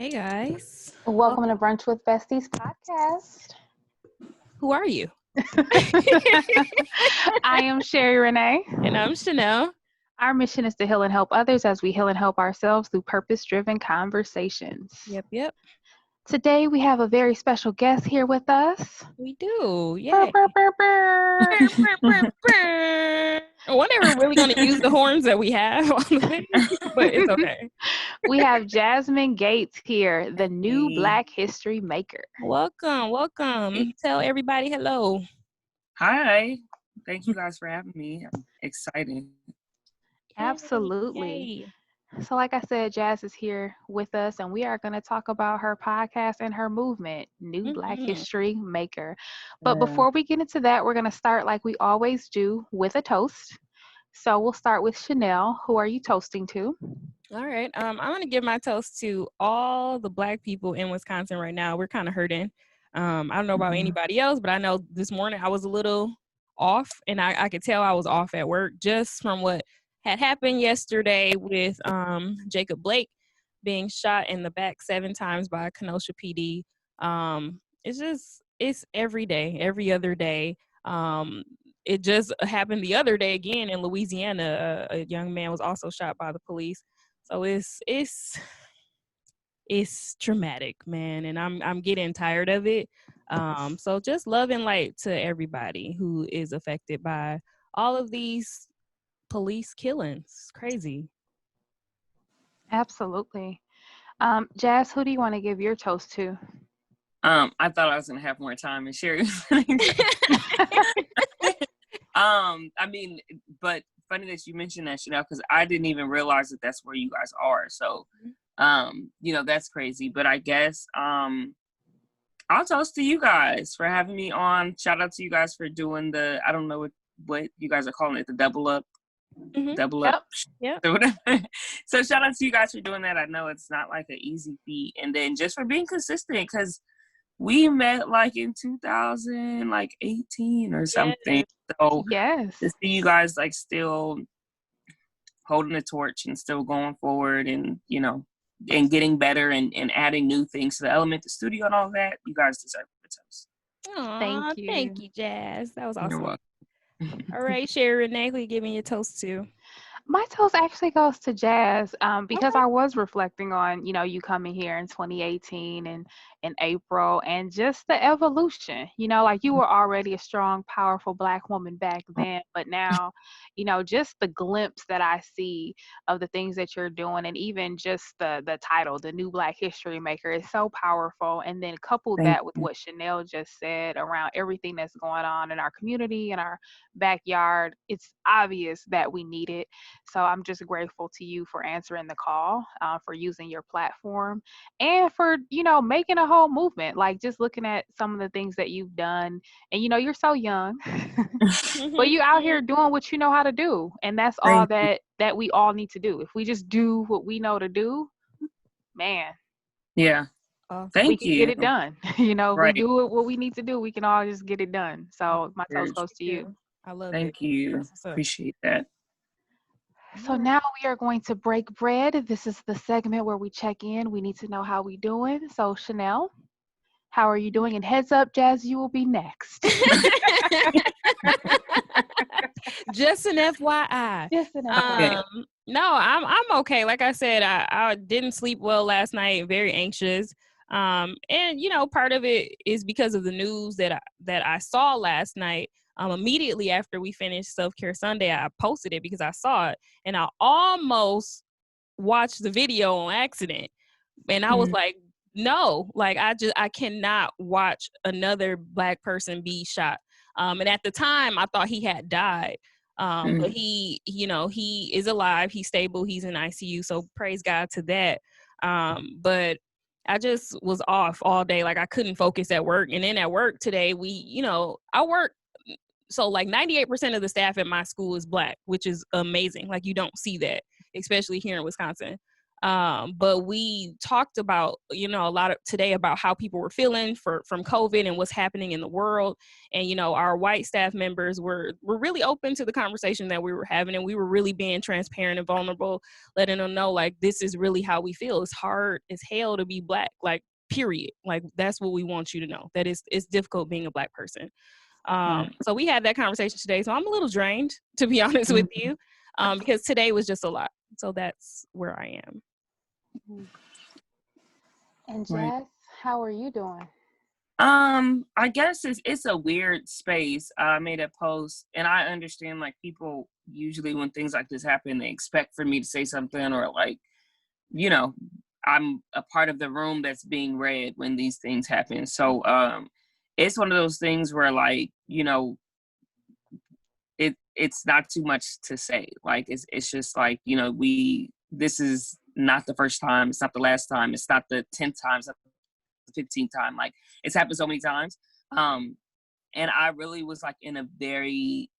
Hey guys. Welcome to Brunch with Besties podcast. Who are you? I am Sherry Renee. And I'm Chanel. Our mission is to heal and help others as we heal and help ourselves through purpose-driven conversations. Yep. Today we have a very special guest here with us. We do. Burr, Yay. burr, burr, burr. We're never really going to use the horns that we have on the video, but it's okay. We have Jasmine Gates here, the new Black History Maker. Welcome. Tell everybody hello. Hi. Thank you guys for having me. I'm excited. Absolutely. Yay. So like I said, Jazz is here with us, and we are going to talk about her podcast and her movement, New Black History Maker. But before we get into that, we're going to start like we always do with a toast. So we'll start with Chanel. Who are you toasting to? All right. I'm going to give my toast to all the Black people in Wisconsin right now. We're kind of hurting. I don't know about anybody else, but I know this morning I was a little off, and I could tell I was off at work just from what had happened yesterday with Jacob Blake being shot in the back 7 times by Kenosha PD. It's every day, every other day. It just happened the other day again in Louisiana. A young man was also shot by the police. So it's traumatic, man, and I'm getting tired of it. So just love and light to everybody who is affected by all of these police killings. Crazy. Absolutely. Jazz, who do you want to give your toast to? I thought I was gonna have more time and share. But funny that you mentioned that, Chanel, because I didn't even realize that that's where you guys are. So, that's crazy. But I guess I'll toast to you guys for having me on. Shout out to you guys for doing the, I don't know what you guys are calling it, the double up. Yep. Or whatever. So shout out to you guys for doing that. I know it's not like an easy feat, and then just for being consistent, because we met like in 2018 or something. Yes. So yes, to see you guys like still holding the torch and still going forward, and and getting better and adding new things to the element, the studio, and all that, you guys deserve the toast. Aww, thank you, Jazz. That was awesome. You're welcome. All right, Sherry Renee, who you giving your toast to? my toast actually goes to Jazz because I was reflecting on, you coming here in 2018 and in April, and just the evolution, like you were already a strong, powerful Black woman back then, but now, just the glimpse that I see of the things that you're doing, and even just the title, the New Black History Maker, is so powerful. And then couple that with what Chanel just said around everything that's going on in our community, in our backyard, it's obvious that we need it. So I'm just grateful to you for answering the call, for using your platform, and for, making a whole movement. Like just looking at some of the things that you've done, and, you're so young, but you out here doing what you know how to do. And that's all that we all need to do. If we just do what we know to do, man. Yeah. We can get it done. If Right. we do what we need to do, we can all just get it done. So my toast goes to you. I love it. Thank you. Appreciate that. So now we are going to break bread. This is the segment where we check in. We need to know how we doing. So Chanel, how are you doing? And heads up, Jazz, you will be next. Just an FYI. No, I'm okay. Like I said, I didn't sleep well last night. Very anxious. And part of it is because of the news that I saw last night. Immediately after we finished Self-Care Sunday, I posted it because I saw it, and I almost watched the video on accident. And I was like, no, like I cannot watch another Black person be shot. And at the time I thought he had died. But he is alive, he's stable, he's in ICU. So praise God to that. But I just was off all day. Like I couldn't focus at work. And then at work today, I work. So like 98% of the staff at my school is Black, which is amazing. Like you don't see that, especially here in Wisconsin. But we talked about, a lot of today about how people were feeling from COVID and what's happening in the world. And, our white staff members were really open to the conversation that we were having. And we were really being transparent and vulnerable, letting them know, like, this is really how we feel. It's hard as hell to be Black, like, period. Like, that's what we want you to know, that it's difficult being a Black person. So we had that conversation today. So I'm a little drained, to be honest with you, because today was just a lot. So that's where I am. And Jazz, how are you doing? I guess it's a weird space. I made a post, and I understand, like, people usually when things like this happen, they expect for me to say something, or like, I'm a part of the room that's being read when these things happen. So it's one of those things where, like, it's not too much to say. Like, it's just like, this is not the first time, it's not the last time, it's not the 10th time, it's not the 15th time. Like, it's happened so many times. And I really was, like, in a very,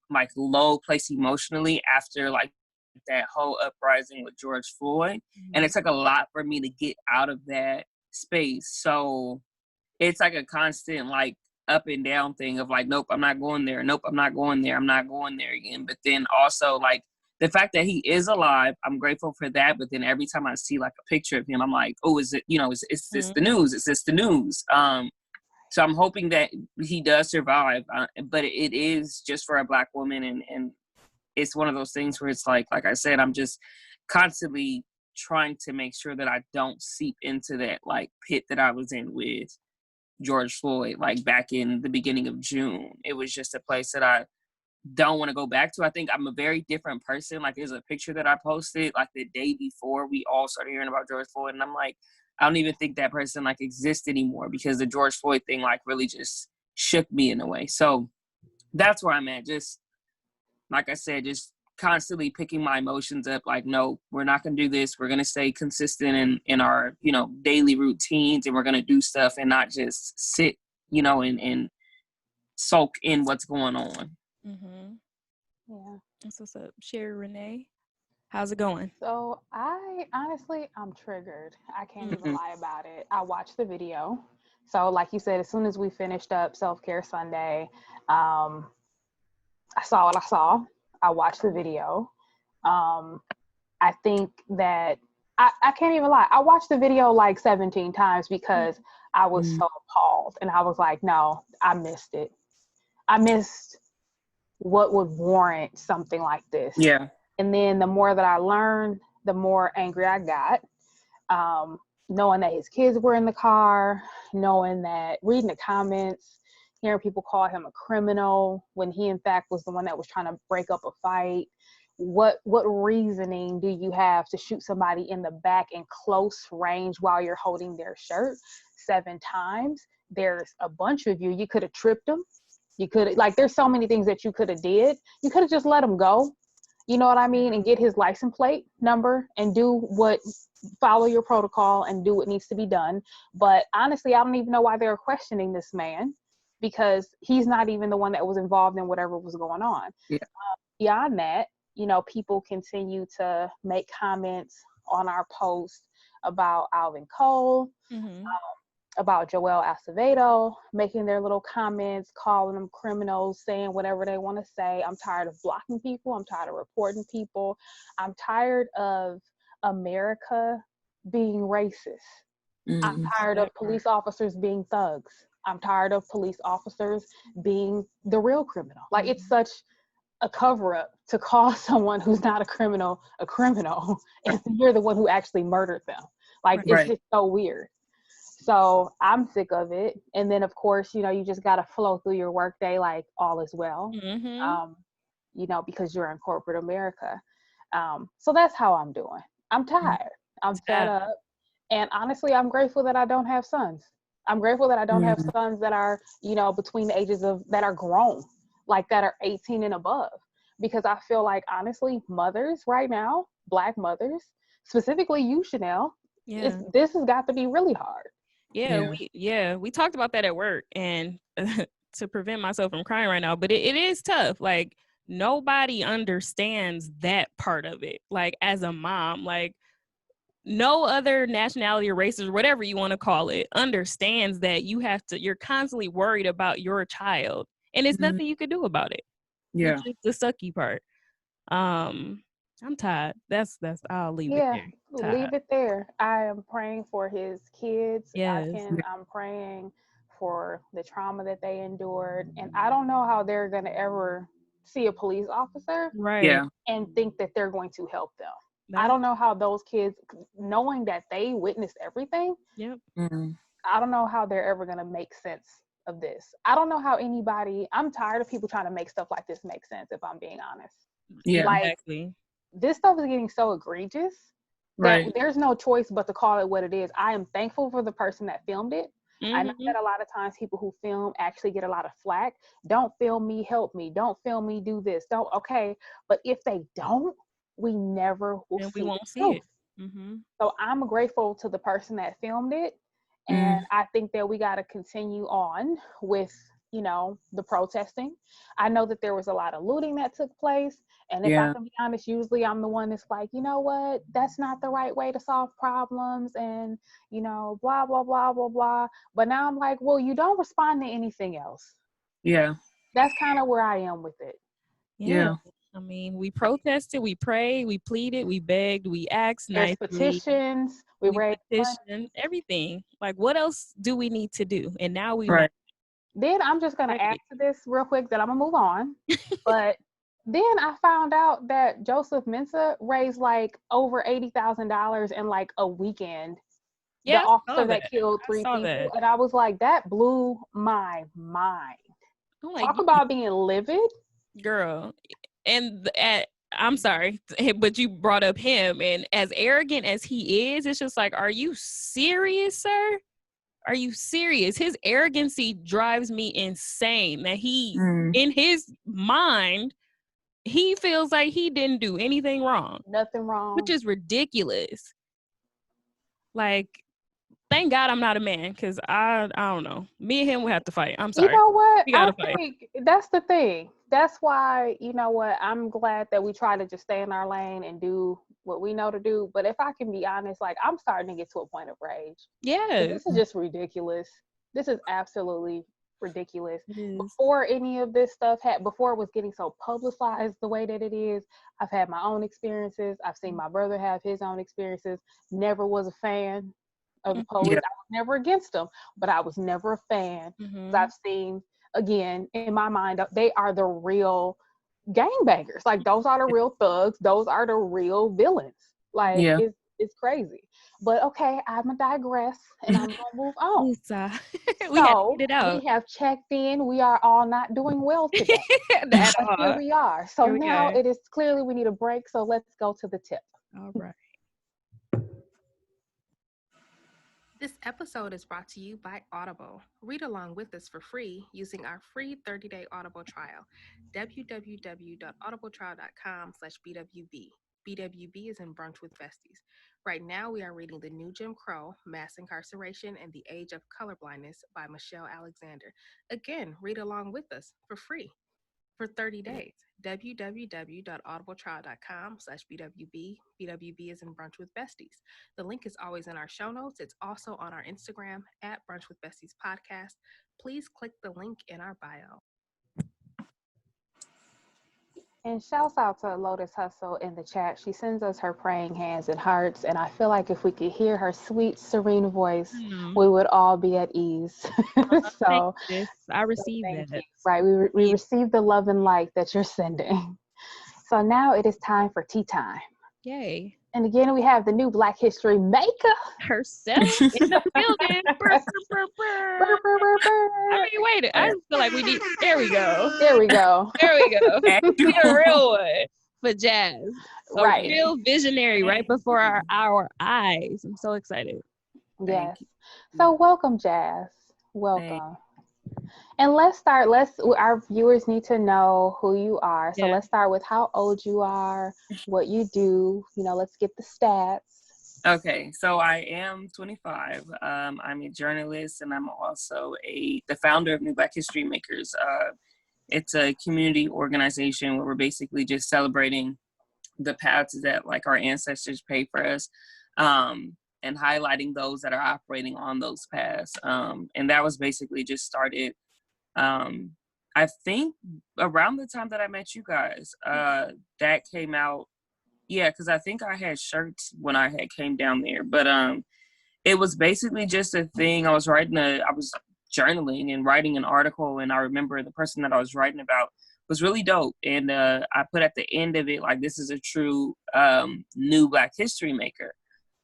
like, low place emotionally after, like, that whole uprising with George Floyd. And it took a lot for me to get out of that space. So it's like a constant, like, up and down thing of, like, nope, I'm not going there. Nope, I'm not going there. I'm not going there again. But then also, like, the fact that he is alive, I'm grateful for that. But then every time I see, like, a picture of him, I'm like, oh, is it, is this the news? Is this the news? So I'm hoping that he does survive. But it is just for a Black woman. And it's one of those things where it's like I said, I'm just constantly trying to make sure that I don't seep into that, like, pit that I was in with George Floyd, like, back in the beginning of June. It was just a place that I don't want to go back to. I think I'm a very different person. Like, there's a picture that I posted, like, the day before we all started hearing about George Floyd, and I'm like, I don't even think that person, like, exists anymore, because the George Floyd thing, like, really just shook me in a way. So that's where I'm at. Just, like I said, just constantly picking my emotions up. Like, no, we're not going to do this. We're going to stay consistent in our, daily routines, and we're going to do stuff and not just sit, and soak in what's going on. Mm-hmm. Yeah. That's what's up. Sherry Renee, how's it going? So I'm triggered. I can't even lie about it. I watched the video. So like you said, as soon as we finished up Self-Care Sunday, I saw what I saw. I watched the video. I think that I can't even lie. I watched the video like 17 times because I was so appalled. And I was like, no, I missed it. I missed what would warrant something like this. Yeah. And then the more that I learned, the more angry I got. Knowing that his kids were in the car, knowing that, reading the comments, hearing people call him a criminal when he in fact was the one that was trying to break up a fight. What reasoning do you have to shoot somebody in the back in close range while you're holding their shirt 7 times? There's a bunch of you. You could have tripped them. You could, like, there's so many things that you could have did. You could have just let him go. You know what I mean? And get his license plate number and follow your protocol and do what needs to be done. But honestly, I don't even know why they're questioning this man, because he's not even the one that was involved in whatever was going on. Yeah. Beyond that, people continue to make comments on our post about Alvin Cole, about Joel Acevedo, making their little comments, calling them criminals, saying whatever they want to say. I'm tired of blocking people. I'm tired of reporting people. I'm tired of America being racist. I'm tired of police officers being thugs. I'm tired of police officers being the real criminal. Like, it's such a cover-up to call someone who's not a criminal, and you're the one who actually murdered them. Like, it's just so weird. So I'm sick of it. And then, of course, you just got to flow through your workday like all is well, because you're in corporate America. So that's how I'm doing. I'm tired. I'm fed up. And honestly, I'm grateful that I don't have sons. I'm grateful that I don't have sons that are, between the ages of, that are grown, like that are 18 and above. Because I feel like, honestly, mothers right now, Black mothers, specifically you, Chanel, this has got to be really hard. We talked about that at work, and to prevent myself from crying right now, but it is tough. Like, nobody understands that part of it. Like, as a mom, like, no other nationality or race or whatever you want to call it understands that you're constantly worried about your child, and it's nothing you can do about it. Yeah. Which is the sucky part. I'm tired. That's I'll leave it there. Leave it there. I am praying for his kids. Yes. I'm praying for the trauma that they endured. And I don't know how they're gonna ever see a police officer and think that they're going to help them. I don't know how those kids, knowing that they witnessed everything, I don't know how they're ever gonna make sense of this. I don't know how I'm tired of people trying to make stuff like this make sense, if I'm being honest. Yeah, like, exactly. This stuff is getting so egregious that there's no choice but to call it what it is. I am thankful for the person that filmed it. I know that a lot of times people who film actually get a lot of flack. Don't film me, help me. Don't film me, do this. Okay. But if they don't, we never will see. We won't see it. So I'm grateful to the person that filmed it. And I think that we got to continue on with, the protesting. I know that there was a lot of looting that took place. And if I can be honest, usually I'm the one that's like, you know what, that's not the right way to solve problems and, blah, blah, blah, blah, blah. But now I'm like, well, you don't respond to anything else. Yeah. That's kind of where I am with it. Yeah. I mean, we protested, we prayed, we pleaded, we begged, we asked There's nicely. petitions, we raised petition, everything. Like, what else do we need to do? And now we know. Then I'm just going to add to this real quick that I'm going to move on. But then I found out that Joseph Mensah raised like over $80,000 in like a weekend. Yeah, the officer that killed 3 people. And I was like, that blew my mind. Talk about being livid. Girl. And I'm sorry, but you brought up him, and as arrogant as he is, it's just like, are you serious, sir? Are you serious? His arrogancy drives me insane. That he, in his mind, he feels like he didn't do anything wrong. Nothing wrong. Which is ridiculous. Like, thank God I'm not a man, because I don't know. Me and him will have to fight. I'm sorry. You know what? We gotta fight. Think that's the thing. That's why, you know what, I'm glad that we try to just stay in our lane and do what we know to do. But if I can be honest, like, I'm starting to get to a point of rage. Yeah. This is just ridiculous. This is absolutely ridiculous. Before any of this stuff before it was getting so publicized the way that it is, I've had my own experiences. I've seen my brother have his own experiences. Never was a fan of the police. I was never against them, but I was never a fan. Because I've seen, again, in my mind, they are the real gangbangers. Like, those are the real thugs. Those are the real villains. Like, it's crazy. But okay, I'm gonna digress and I'm gonna move on. We have checked in. We are all not doing well today. Here we are. So now it is clearly we need a break. So let's go to the tip. All right. This episode is brought to you by Audible. Read along with us for free using our free 30-day Audible trial. www.audibletrial.com/BWB. BWB is in Brunch with Besties. Right now, we are reading The New Jim Crow, Mass Incarceration and the Age of Colorblindness by Michelle Alexander. Again, read along with us for free for 30 days. www.audibletrial.com/BWB. BWB is in Brunch with Besties. The link is always in our show notes. It's also on our Instagram at brunchwithbestiespodcast. Please click the link in our bio. And shouts out to Lotus Hustle in the chat. She sends us her praying hands and hearts. And I feel like if we could hear her sweet, serene voice, we would all be at ease. So I received that. Right. We received the love and light that you're sending. So now it is time for tea time. Yay. And again, we have the new Black History maker herself in the building. I mean, wait, I just feel like we need. There we go. There we go. Be a real one for Jazz. Right. Real visionary right before our eyes. I'm so excited. Yes. So welcome, Jazz. Welcome. And let's start. Our viewers need to know who you are. So let's start with how old you are, what you do. Let's get the stats. Okay, so I am 25. I'm a journalist, and I'm also the founder of New Black History Makers. It's a community organization where we're basically just celebrating the paths that, like, our ancestors paved for us. and highlighting those that are operating on those paths. And that was basically just started, I think around the time that I met you guys, that came out. Yeah, because I think I had shirts when I had came down there, but it was basically just a thing. I was journaling and writing an article, and I remember the person that I was writing about was really dope. And I put at the end of it, like, this is a true new Black history maker.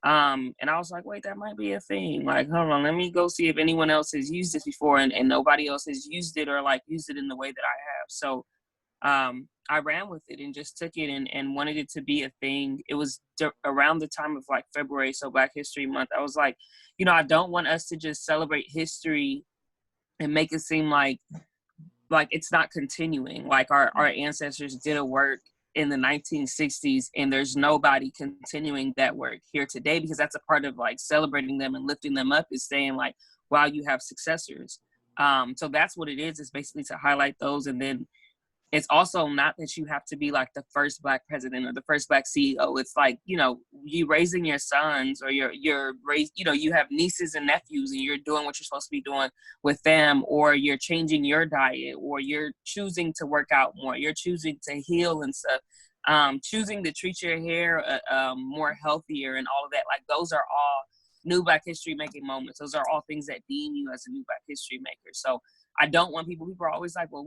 And I was like, wait, that might be a thing. Like, hold on, let me go see if anyone else has used this before, and nobody else has used it or like used it in the way that I have. So I ran with it and just took it and wanted it to be a thing. It was around the time of like February, so Black History Month. I was like, I don't want us to just celebrate history and make it seem like it's not continuing. Like our ancestors did a work in the 1960s and there's nobody continuing that work here today, because that's a part of like celebrating them and lifting them up, is saying like, wow, you have successors. So that's what it is. It's basically to highlight those. And then it's also not that you have to be like the first Black president or the first Black CEO. It's like, you raising your sons, or you're raised, you have nieces and nephews and you're doing what you're supposed to be doing with them, or you're changing your diet, or you're choosing to work out more, you're choosing to heal and stuff, choosing to treat your hair more healthier and all of that. Like, those are all new Black history making moments. Those are all things that deem you as a new Black history maker. So I don't want people are always like, well,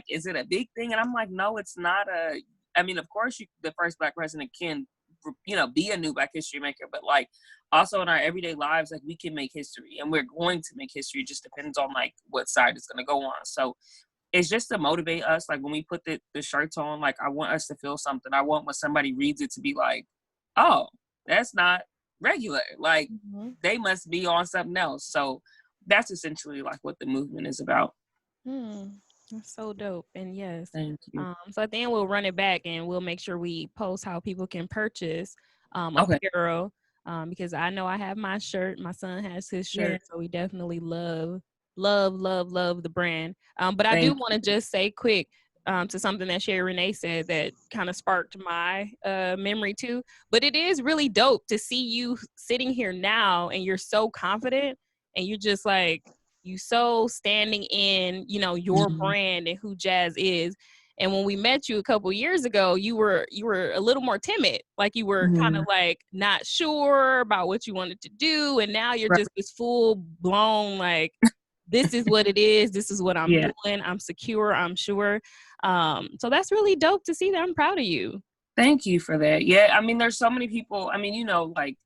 is it a big thing? And I'm like, no, it's not of course the first Black president can, be a new Black history maker, but like also in our everyday lives, like we can make history and we're going to make history. It just depends on like what side it's going to go on. So it's just to motivate us. Like when we put the shirts on, like I want us to feel something. I want when somebody reads it to be like, oh, that's not regular. Like they must be on something else. So that's essentially like what the movement is about. That's so dope. And yes, thank you. So at the end we'll run it back and we'll make sure we post how people can purchase apparel, because I know I have my shirt, my son has his shirt, so we definitely love the brand. But I do want to just say quick to something that Sherry Renee said that kind of sparked my memory too. But it is really dope to see you sitting here now and you're so confident and you're just like, you so standing in, your brand and who Jazz is. And when we met you a couple years ago, you were a little more timid. Like you were kind of like not sure about what you wanted to do. And now you're just this full blown, like, this is what it is. This is what I'm doing. I'm secure. I'm sure. So that's really dope to see that. I'm proud of you. Thank you for that. Yeah. There's so many people. Like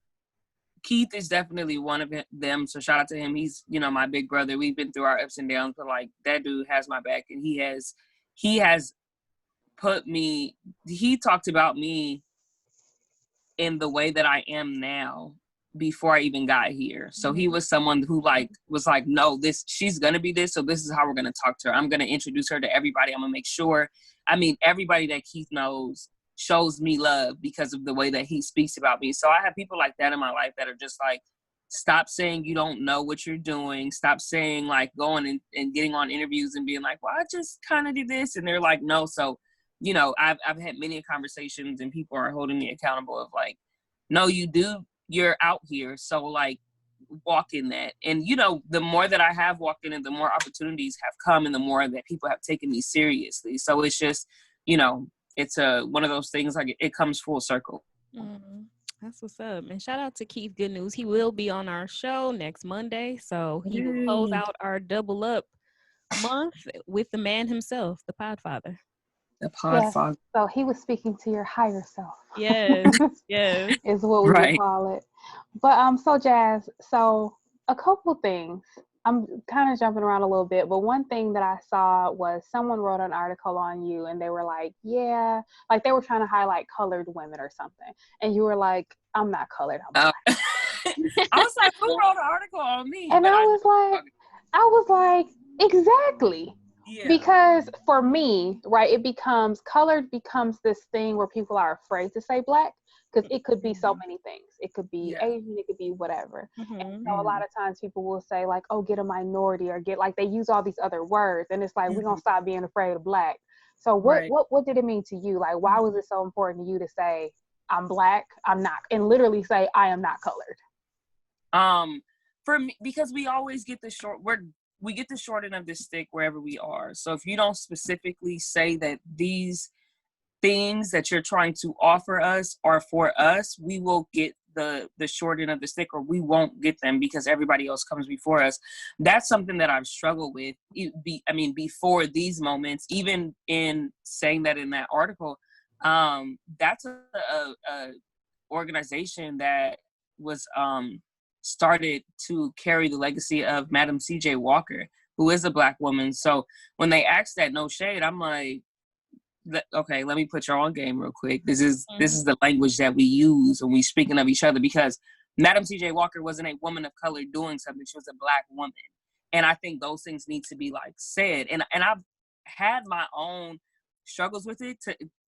Keith is definitely one of them. So shout out to him. He's, my big brother. We've been through our ups and downs, but like that dude has my back, and he has he talked about me in the way that I am now before I even got here. So he was someone who was like, no, she's going to be this. So this is how we're going to talk to her. I'm going to introduce her to everybody. I'm going to make sure, everybody that Keith knows shows me love because of the way that he speaks about me. So I have people like that in my life that are just like, stop saying you don't know what you're doing. Stop saying like going and getting on interviews and being like, well, I just kind of do this. And they're like, no. So, I've had many conversations and people are holding me accountable of like, no, you're out here. So like walk in that. And, the more that I have walked in it, the more opportunities have come and the more that people have taken me seriously. So it's just, it's one of those things, like it comes full circle. That's what's up. And shout out to Keith Good News. He will be on our show next Monday. So he will close out our double up month with the man himself, the Podfather. The Podfather. So he was speaking to your higher self. Yes. Yes. Is what we would call it. But so Jazz, so a couple things. I'm kind of jumping around a little bit, but one thing that I saw was someone wrote an article on you and they were like, yeah, like they were trying to highlight colored women or something. And you were like, I'm not colored. I'm black. I was like, who wrote an article on me? And I was like, exactly. Yeah. Because for me, right, colored becomes this thing where people are afraid to say black. Because it could be so many things. It could be Asian, it could be whatever. And so a lot of times people will say like, oh, get a minority, or get, like, they use all these other words. And it's like, we're going to stop being afraid of black. So what did it mean to you? Like, why was it so important to you to say I'm Black, I'm not, and literally say I am not colored. For me, because we always get we get the short end of the stick wherever we are. So if you don't specifically say that these things that you're trying to offer us are for us, we will get the short end of the stick, or we won't get them because everybody else comes before us. That's something that I've struggled with. Before these moments, even in saying that in that article, that's a organization that was started to carry the legacy of Madam C.J. Walker, who is a Black woman. So when they asked that, no shade, I'm like, okay, let me put you on game real quick. This is the language that we use when we speaking of each other, because Madam C.J. Walker wasn't a woman of color doing something. She was a Black woman. And I think those things need to be like said. And I've had my own struggles with it.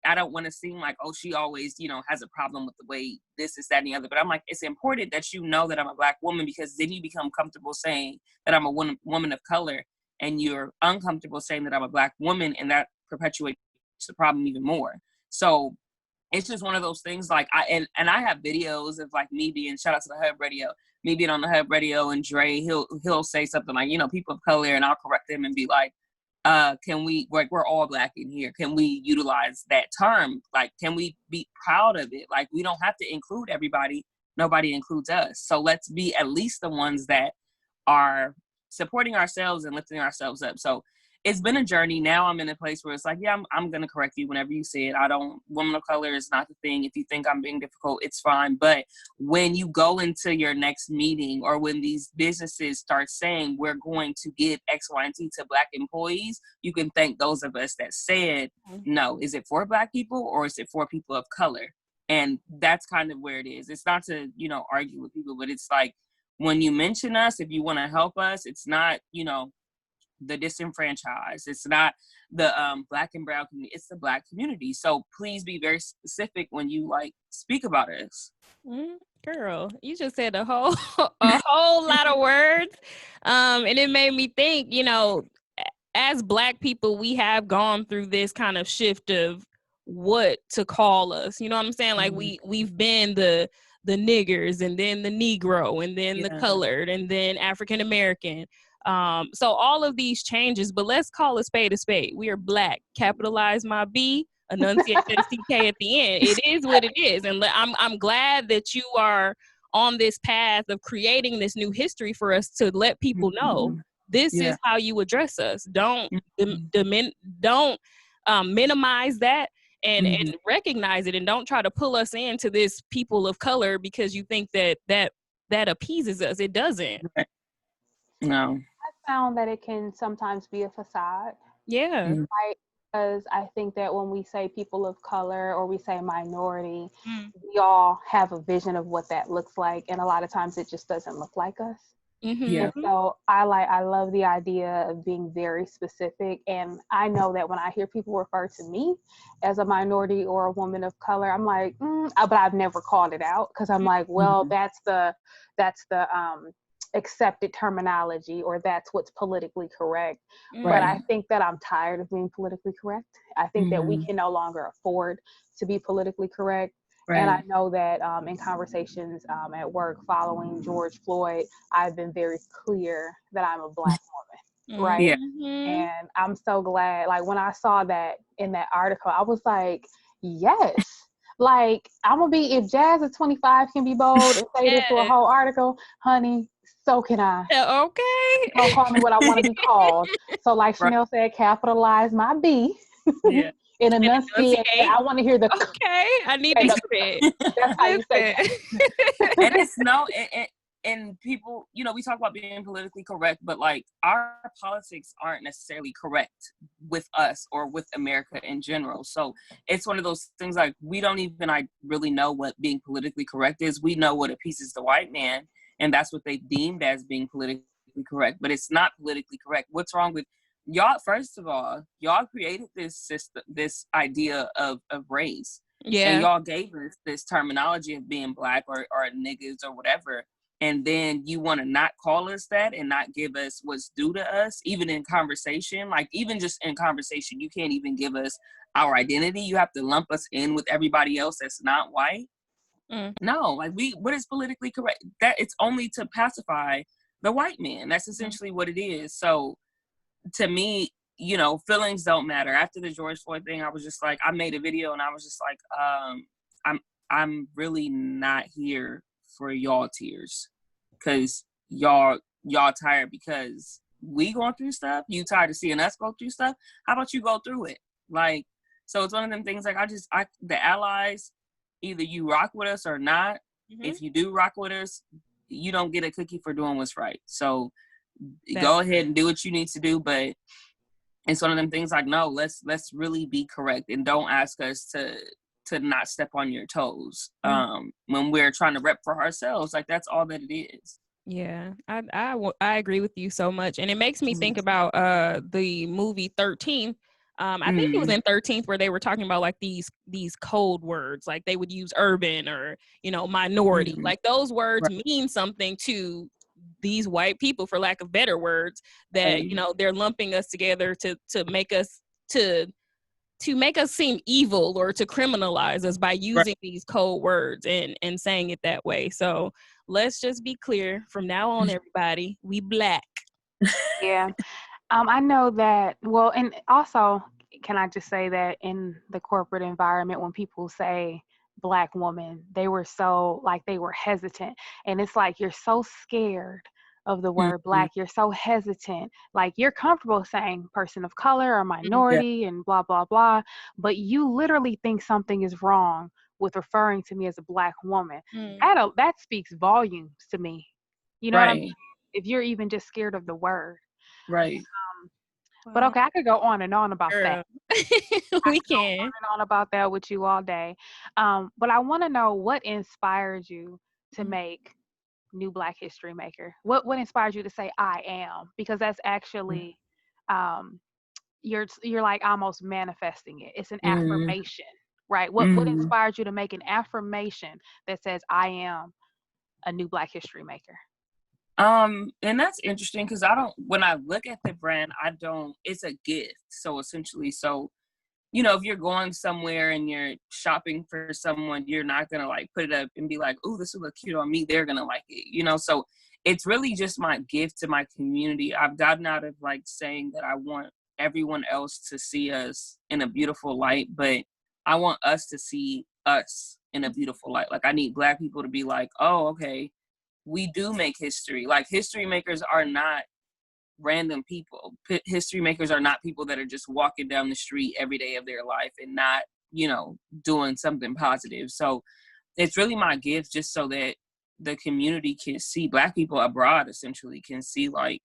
I don't want to seem like, oh, she always, has a problem with the way this is, that, and the other. But I'm like, it's important that you know that I'm a Black woman, because then you become comfortable saying that I'm a woman of color, and you're uncomfortable saying that I'm a Black woman, and that perpetuates the problem even more. So it's just one of those things. Like I have videos of like me being, shout out to the Hub Radio, me being on the Hub Radio, and Dre, he'll say something like, people of color, and I'll correct him and be like, can we, like, we're all Black in here, can we utilize that term? Like, can we be proud of it? Like, we don't have to include everybody. Nobody includes us. So let's be at least the ones that are supporting ourselves and lifting ourselves up. So it's been a journey. Now I'm in a place where it's like, yeah, I'm going to correct you whenever you say it. Woman of color is not the thing. If you think I'm being difficult, it's fine. But when you go into your next meeting, or when these businesses start saying we're going to give X, Y, and Z to Black employees, you can thank those of us that said, no, is it for Black people or is it for people of color? And that's kind of where it is. It's not to, argue with people, but it's like, when you mention us, if you want to help us, it's not, the disenfranchised. It's not the Black and brown community. It's the Black community. So please be very specific when you speak about us. Girl, you just said a whole lot of words, and it made me think. As Black people, we have gone through this kind of shift of what to call us. You know what I'm saying? Like we've been the niggers, and then the Negro, and then the colored, and then African American. So all of these changes, but let's call a spade a spade. We are Black. Capitalize my B, enunciate the CK at the end. It is what it is. And I'm glad that you are on this path of creating this new history for us to let people know this is how you address us. Don't minimize that, and recognize it, and don't try to pull us into this people of color because you think that appeases us. It doesn't. No. I found that it can sometimes be a facade. Yeah. Right? Because I think that when we say people of color, or we say minority, we all have a vision of what that looks like. And a lot of times it just doesn't look like us. And so I love the idea of being very specific. And I know that when I hear people refer to me as a minority or a woman of color, I'm like, but I've never called it out, because I'm like, well, that's the accepted terminology, or that's what's politically correct. But I think that I'm tired of being politically correct. I think that we can no longer afford to be politically correct. And I know that in conversations at work following George Floyd, I've been very clear that I'm a Black woman, right? And I'm so glad, like, when I saw that in that article, I was like, yes. Like, I'm gonna be, if Jazz at 25 can be bold and say this for a whole article, honey, so can I. Okay. Don't call me what I want to be called. So like Chanel said, capitalize my B. And enunciate. I want to hear the. Okay, I need to hear it. That's how you say it. And it's and people, we talk about being politically correct, but like, our politics aren't necessarily correct with us or with America in general. So it's one of those things, like, we don't even really know what being politically correct is. We know what appeases the white man, and that's what they deemed as being politically correct, but it's not politically correct. What's wrong with y'all? First of all, y'all created this system, this idea of race. And y'all gave us this terminology of being Black or niggas or whatever. And then you want to not call us that and not give us what's due to us, even in conversation. Like, even just in conversation, you can't even give us our identity. You have to lump us in with everybody else that's not white. No, like what is politically correct? That it's only to pacify the white man. That's essentially what it is. So to me, you know, feelings don't matter. After the George Floyd thing, I was just like, I made a video and I was just like, I'm really not here for y'all tears, because y'all tired because we going through stuff. You tired of seeing us go through stuff. How about you go through it? Like, so it's one of them things. Like the allies, either you rock with us or not. If you do rock with us, you don't get a cookie for doing what's right. So go ahead and do what you need to do, but it's one of them things like, no, let's really be correct and don't ask us to not step on your toes when we're trying to rep for ourselves. Like, that's all that it is. Yeah, I agree with you so much, and it makes me think about the movie 13. I think it was in 13th where they were talking about like these code words, like they would use urban or, you know, minority. Like those words mean something to these white people, for lack of better words, that you know, they're lumping us together to make us seem evil or to criminalize us by using these code words and saying it that way. So let's just be clear from now on, everybody, we Black. Yeah. I know that, well, and also, can I just say that in the corporate environment, when people say Black woman, they were hesitant. And it's like, you're so scared of the word Black. You're so hesitant. Like, you're comfortable saying person of color or minority and blah, blah, blah. But you literally think something is wrong with referring to me as a Black woman. That speaks volumes to me. You know what I mean? If you're even just scared of the word. Right. But okay, I could go on and on about that. We can. Go on and on about that with you all day. But I want to know what inspired you to make New Black History Maker. What inspired you to say I am? Because that's actually you're like almost manifesting it. It's an affirmation, right? What inspired you to make an affirmation that says I am a New Black History Maker? And that's interesting because when I look at the brand, it's a gift. So essentially, you know, if you're going somewhere and you're shopping for someone, you're not going to like put it up and be like, oh, this will look cute on me. They're going to like it, you know? So it's really just my gift to my community. I've gotten out of like saying that I want everyone else to see us in a beautiful light, but I want us to see us in a beautiful light. Like, I need Black people to be like, oh, okay, we do make history. Like, history makers are not random people. History makers are not people that are just walking down the street every day of their life and not, you know, doing something positive. So it's really my gift just so that the community can see, Black people abroad essentially can see, like,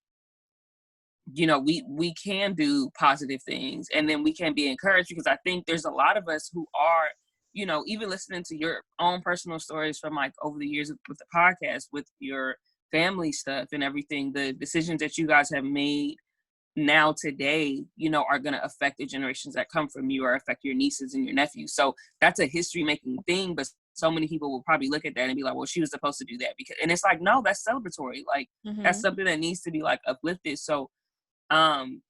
you know, we can do positive things, and then we can be encouraged, because I think there's a lot of us who are, you know, even listening to your own personal stories from like over the years with the podcast, with your family stuff and everything, the decisions that you guys have made now today, you know, are going to affect the generations that come from you or affect your nieces and your nephews. So that's a history making thing, but so many people will probably look at that and be like, well, she was supposed to do that, because, and it's like, no, that's celebratory. Like, that's something that needs to be like uplifted. So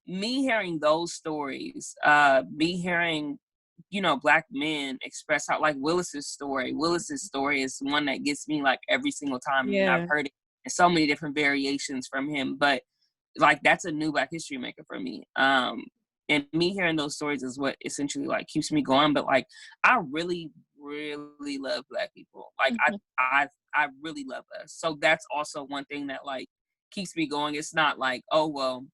me hearing those stories, me hearing, you know, Black men express how, like Willis's story is one that gets me like every single time. And I've heard it in so many different variations from him, but like, that's a New Black History Maker for me. And me hearing those stories is what essentially like keeps me going. But like, I really, really love Black people. Like, I really love us. So that's also one thing that like keeps me going. It's not like, oh, well,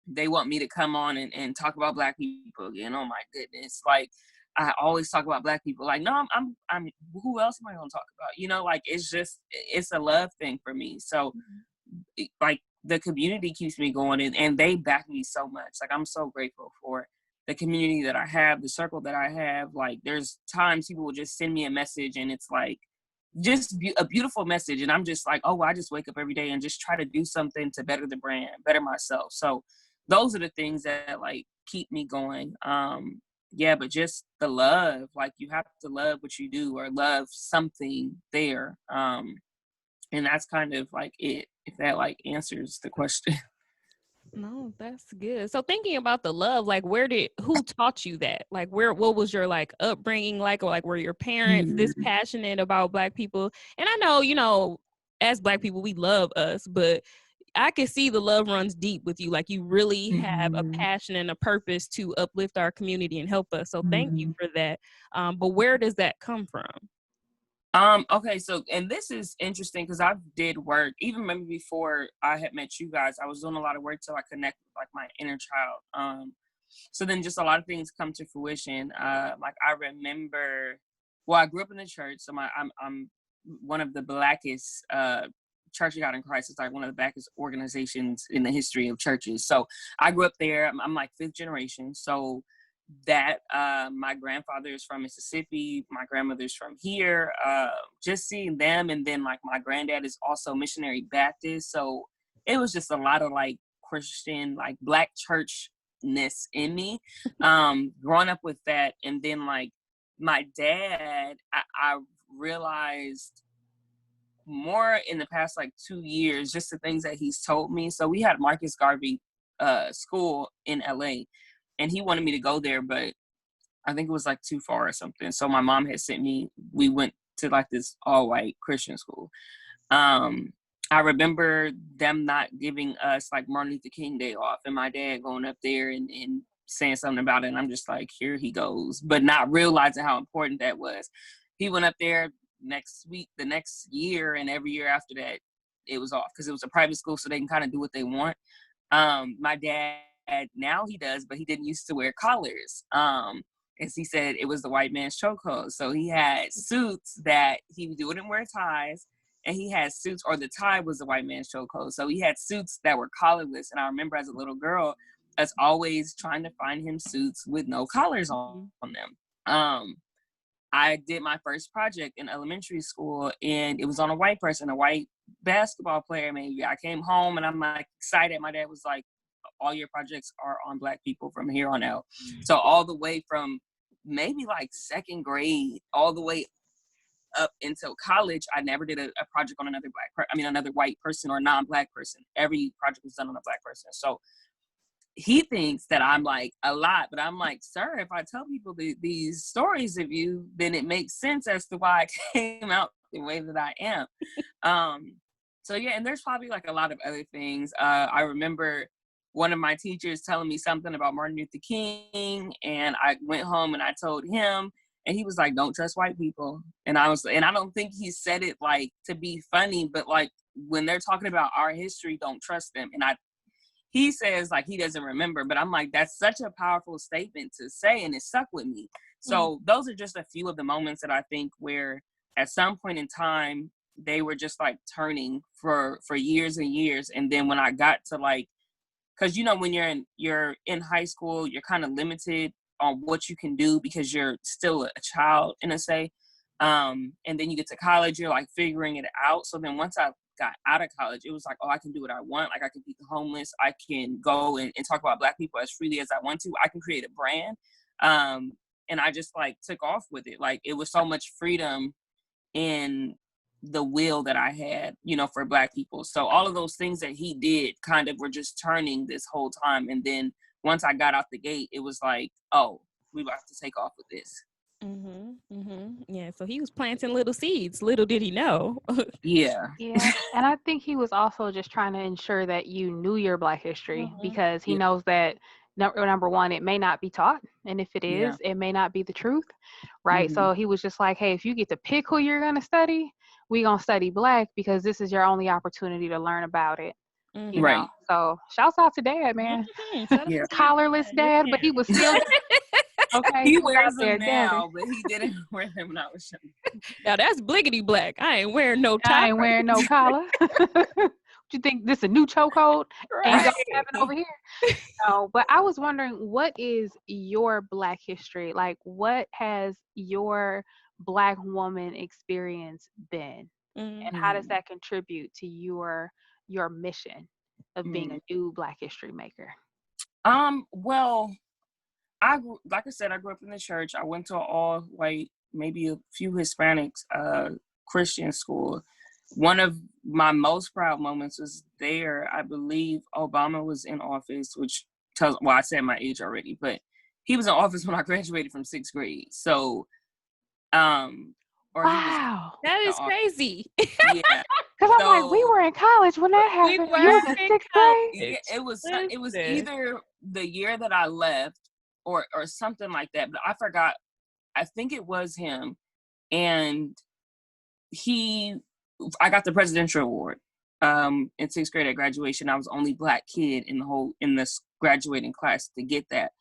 they want me to come on and talk about Black people again. Oh my goodness. Like, I always talk about Black people. Like, no, I'm who else am I going to talk about? You know, like, it's a love thing for me. So like, the community keeps me going, and they back me so much. Like, I'm so grateful for the community that I have, the circle that I have. Like, there's times people will just send me a message and it's like, just a beautiful message. And I'm just like, oh, I just wake up every day and just try to do something to better the brand, better myself. So those are the things that like keep me going. Yeah, but just the love, like, you have to love what you do or love something there. And that's kind of like it, if that like answers the question. No, that's good. So thinking about the love, like who taught you that? Like what was your like upbringing like, or like were your parents this passionate about Black people? And I know, as Black people, we love us, but I can see the love runs deep with you. Like you really have a passion and a purpose to uplift our community and help us. So thank you for that. But where does that come from? Okay, so, and this is interesting because I did work, even maybe before I had met you guys, I was doing a lot of work to like connect with like my inner child. So then just a lot of things come to fruition. Like I remember, well, I grew up in the church, so I'm one of the Blackest, Church of God in Christ is like one of the Blackest organizations in the history of churches. So I grew up there. I'm like 5th generation. So that my grandfather is from Mississippi, my grandmother's from here, just seeing them, and then like my granddad is also missionary Baptist, so it was just a lot of like Christian, like Black churchness in me, growing up with that. And then like my dad, I realized more in the past like 2 years, just the things that he's told me. So we had Marcus Garvey school in LA, and he wanted me to go there, but I think it was like too far or something. So my mom had sent me, we went to like this all white Christian school. I remember them not giving us like Martin Luther King Day off, and my dad going up there and saying something about it. And I'm just like, here he goes, but not realizing how important that was. He went up there the next year, and every year after that, it was off because it was a private school, so they can kind of do what they want. My dad, now he does, but he didn't used to wear collars. As he said, it was the white man's chokehold. So he had suits that he wouldn't wear ties, and he had suits, or the tie was the white man's chokehold. So he had suits that were collarless. And I remember as a little girl, us always trying to find him suits with no collars on them. I did my first project in elementary school, and it was on a white person, a white basketball player maybe. I came home and I'm like excited. My dad was like, all your projects are on Black people from here on out. So all the way from maybe like 2nd grade all the way up until college, I never did a project on another another white person or non-Black person. Every project was done on a Black person. So he thinks that I'm like a lot, but I'm like, sir, if I tell people these stories of you, then it makes sense as to why I came out the way that I am. So yeah, and there's probably like a lot of other things. I remember one of my teachers telling me something about Martin Luther King, and I went home and I told him, and he was like, don't trust white people. And I don't think he said it like to be funny, but like when they're talking about our history, don't trust them. And he says like he doesn't remember, but I'm like, that's such a powerful statement to say, and it stuck with me. So those are just a few of the moments that I think where at some point in time, they were just like turning for years and years. And then when I got to like, because when you're in high school, you're kind of limited on what you can do because you're still a child in a say. And then you get to college, you're like figuring it out. So then once I got out of college, it was like, oh, I can do what I want. Like I can feed the homeless. I can go and talk about Black people as freely as I want to. I can create a brand. And I just like took off with it. Like it was so much freedom in the will that I had, for Black people. So all of those things that he did kind of were just turning this whole time. And then once I got out the gate, it was like, oh, we about to take off with this. Yeah, so he was planting little seeds. Little did he know. Yeah. And I think he was also just trying to ensure that you knew your Black history, because he knows that number one, it may not be taught, and if it is, it may not be the truth, right? So he was just like, hey, if you get to pick who you're going to study, we're going to study Black, because this is your only opportunity to learn about it. You know? So shouts out to Dad, man. Collarless dad, but he was still okay. He wears them now, but he didn't wear them when I was young. Now that's bliggity Black. I ain't wearing no tie. I ain't wearing no collar. You think this a new chokehold? Ain't gonna happen over here. No, but I was wondering, what is your Black history? Like, what has your Black woman experience been? And how does that contribute to your mission of being a new Black history maker? Well, like I said, I grew up in the church. I went to an all white, maybe a few Hispanics, Christian school. one of my most proud moments was there. I believe Obama was in office, which tells, well, I said my age already, but he was in office when I graduated from 6th grade. So, or he was that is crazy. Yeah. Because I'm like, we were in college when that happened. You was in 6th grade? Yeah, it was either the year that I left or something like that, but I forgot. I think it was him. And I got the presidential award in 6th grade at graduation. I was the only Black kid in this graduating class to get that.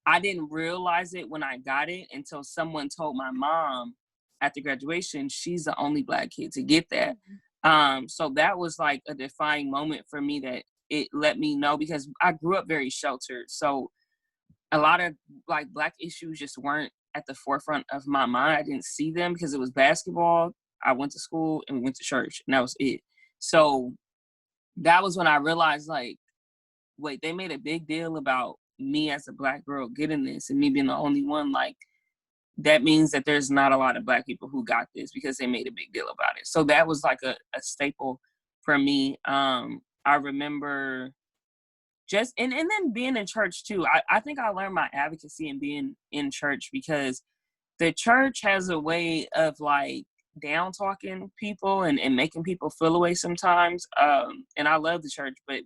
I didn't realize it when I got it until someone told my mom at the graduation she's the only Black kid to get that. So that was like a defining moment for me, that it let me know, because I grew up very sheltered. So a lot of like Black issues just weren't at the forefront of my mind. I didn't see them because it was basketball. I went to school and we went to church, and that was it. So that was when I realized, like, wait, they made a big deal about me as a Black girl getting this and me being the only one. Like, that means that there's not a lot of Black people who got this because they made a big deal about it. So that was like a staple for me. I remember just, and then being in church too. I think I learned my advocacy in being in church, because the church has a way of like down talking people and making people feel away sometimes. And I love the church, but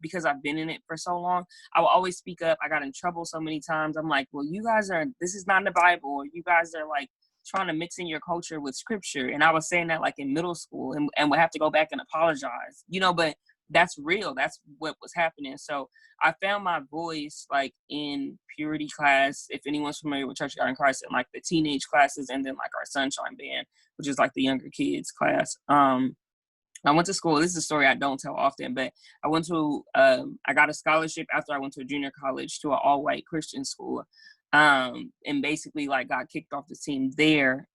because I've been in it for so long, I will always speak up. I got in trouble so many times. I'm like, well, this is not in the Bible, or you guys are like trying to mix in your culture with scripture. And I was saying that like in middle school, and would have to go back and apologize, but that's real. That's what was happening. So I found my voice like in purity class. If anyone's familiar with Church of God in Christ, and like the teenage classes, and then like our Sunshine Band, which is like the younger kids class. I went to school. This is a story I don't tell often, but I went to, I got a scholarship after I went to a junior college to an all-white Christian school, and basically like got kicked off the team there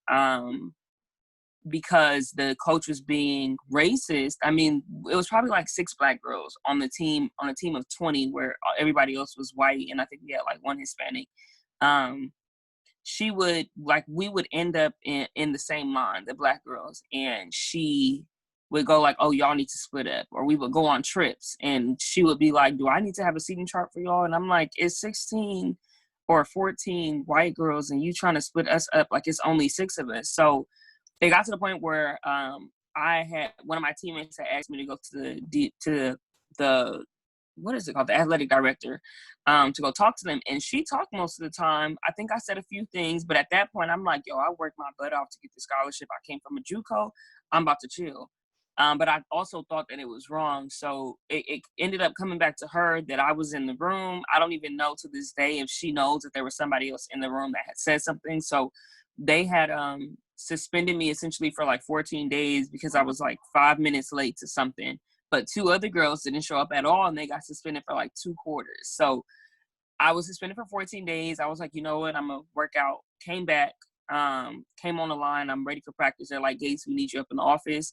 because the coach was being racist. I mean, it was probably like 6 Black girls on a team of 20 where everybody else was white, and I think we had like 1 Hispanic. We would end up in the same line, the Black girls, and she would go like, oh, y'all need to split up. Or we would go on trips, and she would be like, do I need to have a seating chart for y'all? And I'm like, it's 16 or 14 white girls, and you trying to split us up like it's only 6 of us. So it got to the point where I had one of my teammates had asked me to go to the what is it called, the athletic director, to go talk to them. And she talked most of the time. I think I said a few things, but at that point, I'm like, yo, I worked my butt off to get the scholarship. I came from a JUCO. I'm about to chill. But I also thought that it was wrong. So it ended up coming back to her that I was in the room. I don't even know to this day if she knows that there was somebody else in the room that had said something. So they had suspended me essentially for like 14 days because I was like 5 minutes late to something. But 2 other girls didn't show up at all, and they got suspended for like 2 quarters. So I was suspended for 14 days. I was like, you know what? I'm going to work out. Came back, came on the line. I'm ready for practice. They're like, Gates, we need you up in the office.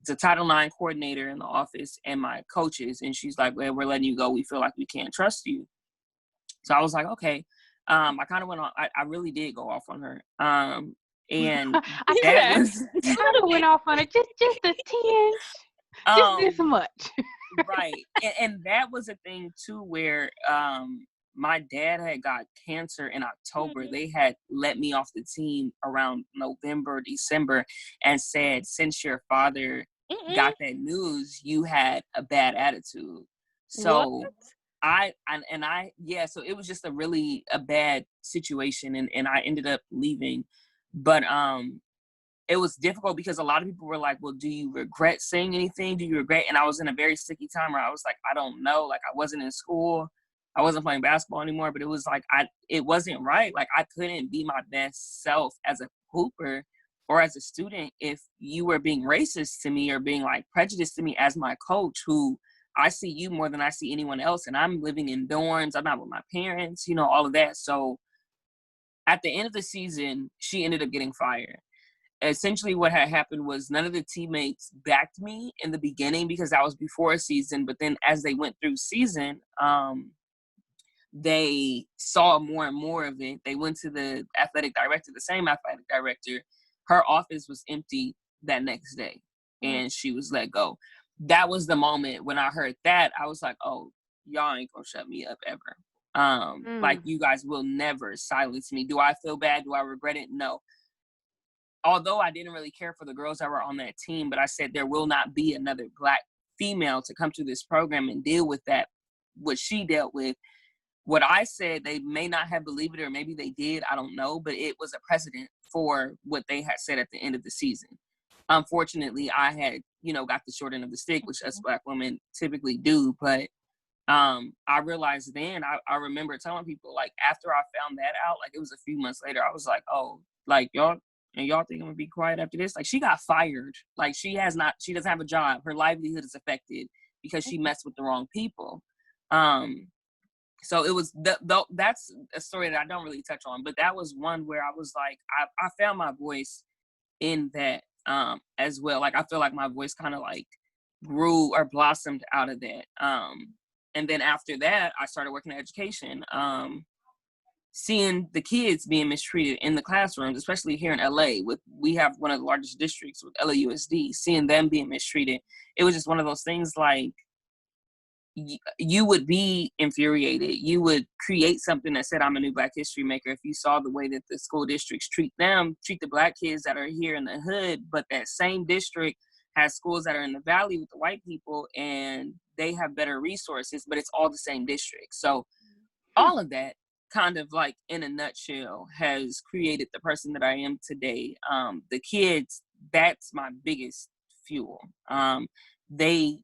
It's a Title IX coordinator in the office and my coaches. And she's like, well, we're letting you go. We feel like we can't trust you. So I was like, okay. I kind of went on. I really did go off on her. And that was I went off on it just a tinge. Just this much. Right. And that was a thing too where my dad had got cancer in October. Mm-hmm. They had let me off the team around November, December, and said, since your father got that news, you had a bad attitude. So what? So it was just a bad situation, and I ended up leaving. But it was difficult because a lot of people were like, well, do you regret saying anything? Do you regret? And I was in a very sticky time where I was like, I don't know. Like, I wasn't in school. I wasn't playing basketball anymore, but it was like, it wasn't right. Like, I couldn't be my best self as a hooper or as a student if you were being racist to me or being like prejudiced to me as my coach, who I see you more than I see anyone else. And I'm living in dorms. I'm not with my parents, all of that. So at the end of the season, she ended up getting fired. Essentially what had happened was none of the teammates backed me in the beginning because that was before a season. But then as they went through season, they saw more and more of it. They went to the athletic director, the same athletic director. Her office was empty that next day. and she was let go. That was the moment when I heard that. I was like, oh, y'all ain't gonna shut me up ever. Like, you guys will never silence me. Do I feel bad? Do I regret it? No. Although I didn't really care for the girls that were on that team, but I said there will not be another Black female to come to this program and deal with that, what she dealt with. What I said, they may not have believed it, or maybe they did, I don't know, but it was a precedent for what they had said at the end of the season. Unfortunately, I had, got the short end of the stick, which us Black women typically do, but I realized then, I remember telling people, like, after I found that out, like, it was a few months later, I was like, oh, like, y'all think I'm gonna be quiet after this? Like, she got fired. Like, she doesn't have a job. Her livelihood is affected because she messed with the wrong people. So it was, that's a story that I don't really touch on, but that was one where I was like, I found my voice in that as well. Like, I feel like my voice kind of like grew or blossomed out of that. And then after that, I started working in education, seeing the kids being mistreated in the classrooms, especially here in LA. We have one of the largest districts with LAUSD, seeing them being mistreated. It was just one of those things, like, you would be infuriated. You would create something that said, I'm a new Black history maker, if you saw the way that the school districts treat the Black kids that are here in the hood, but that same district has schools that are in the valley with the white people, and they have better resources, but it's all the same district. So all of that, kind of like in a nutshell, has created the person that I am today. The kids, that's my biggest fuel. They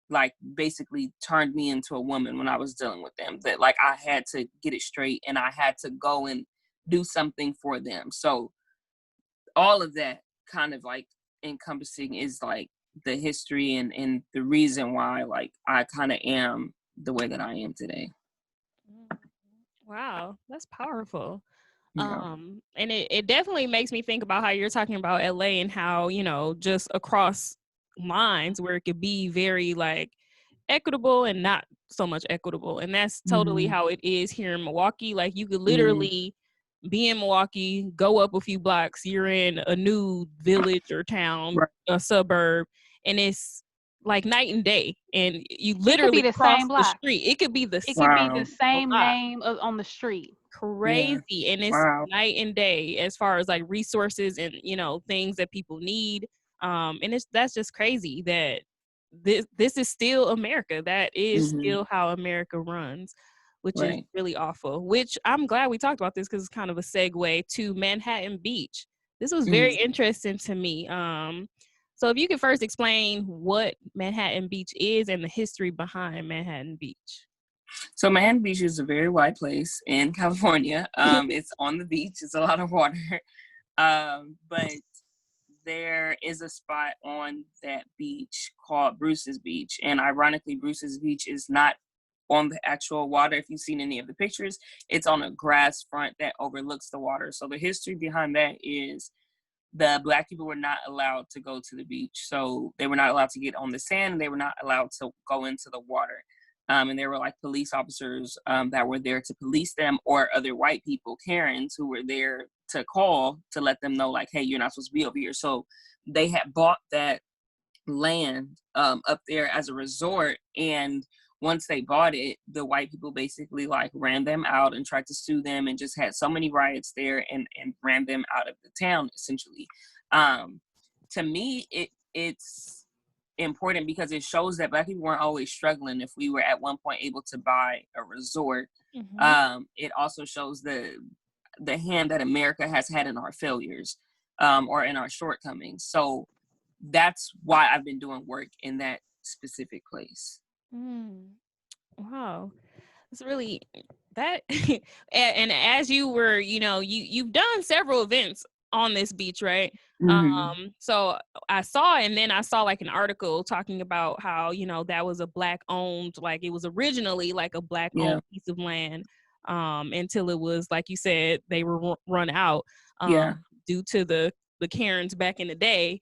like basically turned me into a woman when I was dealing with them, that like I had to get it straight and I had to go and do something for them. So all of that kind of like encompassing is like the history and the reason why like I kind of am the way that I am today. Wow, that's powerful. Yeah. And it definitely makes me think about how you're talking about LA and how, just across lines where it could be very like equitable and not so much equitable. And that's totally how it is here in Milwaukee. Like, you could literally be in Milwaukee, go up a few blocks, you're in a new village or town, a suburb, and it's like night and day. And you literally cross the street. It could be the same name on the street. Crazy. Yeah. And it's night and day as far as like resources and, things that people need. And that's just crazy that this is still America. That is still how America runs, which is really awful. Which I'm glad we talked about this, because it's kind of a segue to Manhattan Beach. This was very interesting to me. So if you could first explain what Manhattan Beach is and the history behind Manhattan Beach. So Manhattan Beach is a very white place in California. It's on the beach. It's a lot of water. But there is a spot on that beach called Bruce's Beach. And ironically, Bruce's Beach is not on the actual water. If you've seen any of the pictures, it's on a grass front that overlooks the water. So the history behind that is the Black people were not allowed to go to the beach. So they were not allowed to get on the sand, and they were not allowed to go into the water. And there were like police officers that were there to police them, or other white people, Karens, who were there to call to let them know, like, hey, you're not supposed to be over here. So they had bought that land up there as a resort. And once they bought it, the white people basically like ran them out and tried to sue them, and just had so many riots there and ran them out of the town, essentially. To me, it's important because it shows that Black people weren't always struggling if we were at one point able to buy a resort. It also shows the hand that America has had in our failures or in our shortcomings. So that's why I've been doing work in that specific place. Wow. It's really that. And as you were, you've done several events on this beach, right? So I saw like an article talking about how, that was a Black owned, like it was originally like a Black owned piece of land, until it was, like you said, they were run out due to the Karens back in the day,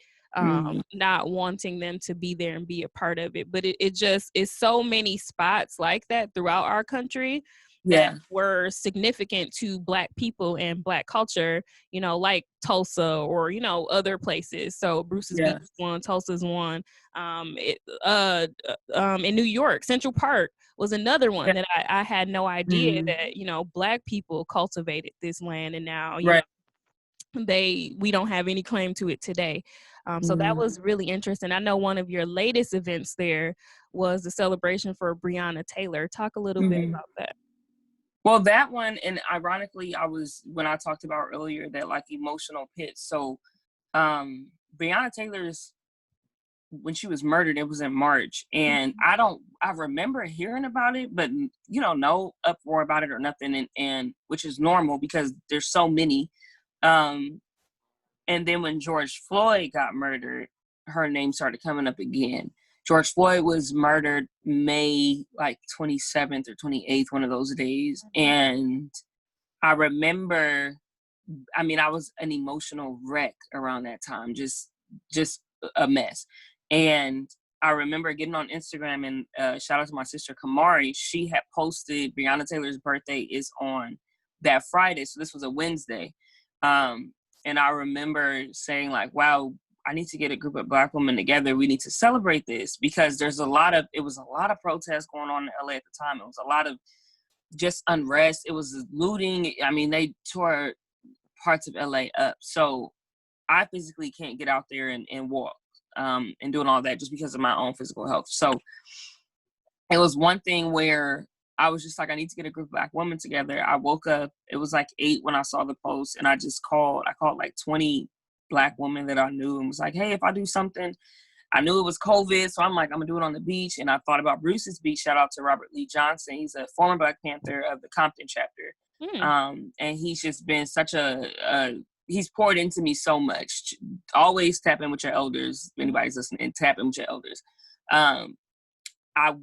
not wanting them to be there and be a part of it. But it just is so many spots like that throughout our country that were significant to Black people and Black culture, you know, like Tulsa or, you know, other places. So Bruce's Beach is one, Tulsa's one. In New York, Central Park was another one that I had no idea that, you know, Black people cultivated this land, and now, you know, we don't have any claim to it today. So that was really interesting. I know one of your latest events there was the celebration for Breonna Taylor. Talk a little bit about that. Well, that one, and ironically, when I talked about earlier that like emotional pit. So Breonna Taylor's, when she was murdered, it was in March, and I remember hearing about it, but you know, no uproar about it or nothing, and which is normal because there's so many. And then when George Floyd got murdered, her name started coming up again. George Floyd was murdered May like 27th or 28th, one of those days. And I remember, I mean, I was an emotional wreck around that time, just a mess. And I remember getting on Instagram, and shout out to my sister Kamari. She had posted Breonna Taylor's birthday is on that Friday. So this was a Wednesday. And I remember saying like, wow, I need to get a group of Black women together. We need to celebrate this, because it was a lot of protests going on in LA at the time. It was a lot of just unrest. It was looting. I mean, they tore parts of LA up. So I physically can't get out there and walk and doing all that just because of my own physical health. So it was one thing where I was just like, I need to get a group of Black women together. I woke up, it was like 8 when I saw the post, and I called like 20 Black women that I knew and was like, hey, if I do something, I knew it was COVID, so I'm like, I'm gonna do it on the beach. And I thought about Bruce's Beach. Shout out to Robert Lee Johnson. He's a former Black Panther of the Compton chapter. And he's just been such he's poured into me so much. Always tap in with your elders. If anybody's listening, tap in with your elders. I